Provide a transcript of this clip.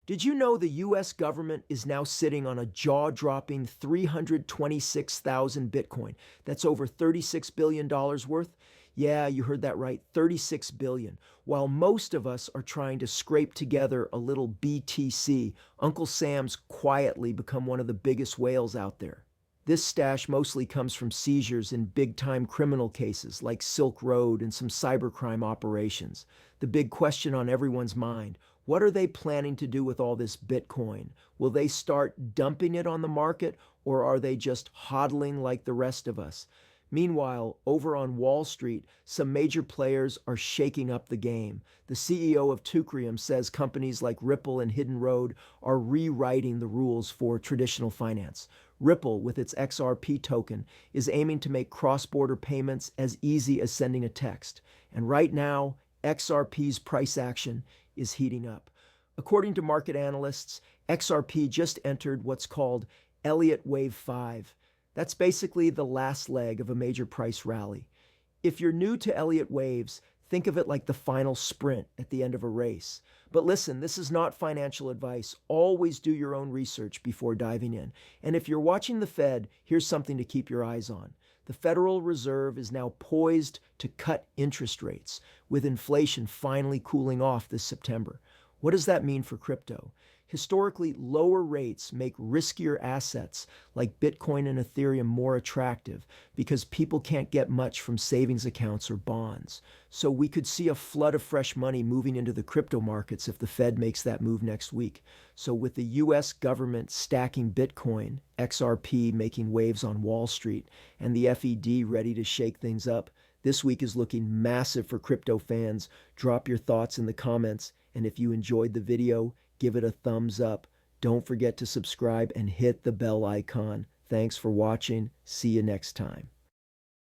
Did you know the US government is now sitting on a jaw-dropping 326,000 Bitcoin? That's over $36 billion worth. Yeah, you heard that right, 36 billion. While most of us are trying to scrape together a little BTC, Uncle Sam's quietly become one of the biggest whales out there. This stash mostly comes from seizures in big-time criminal cases like Silk Road and some cybercrime operations. The big question on everyone's mind: what are they planning to do with all this Bitcoin? Will they start dumping it on the market, or are they just hodling like the rest of us? Meanwhile, over on Wall Street, some major players are shaking up the game. The CEO of Teucrium says companies like Ripple and Hidden Road are rewriting the rules for traditional finance. Ripple, with its XRP token, is aiming to make cross-border payments as easy as sending a text. And right now, XRP's price action is heating up. According to market analysts, XRP just entered what's called Elliott Wave 5. That's basically the last leg of a major price rally. If you're new to Elliott waves, think of it like the final sprint at the end of a race. But listen, this is not financial advice. Always do your own research before diving in. And if you're watching the Fed, here's something to keep your eyes on. The Federal Reserve is now poised to cut interest rates, with inflation finally cooling off this September. What does that mean for crypto? Historically, lower rates make riskier assets like Bitcoin and Ethereum more attractive because people can't get much from savings accounts or bonds. So we could see a flood of fresh money moving into the crypto markets if the Fed makes that move next week. So with the US government stacking Bitcoin, XRP making waves on Wall Street, and the FED ready to shake things up, this week is looking massive for crypto fans. Drop your thoughts in the comments, and if you enjoyed the video, give it a thumbs up. Don't forget to subscribe and hit the bell icon. Thanks for watching. See you next time.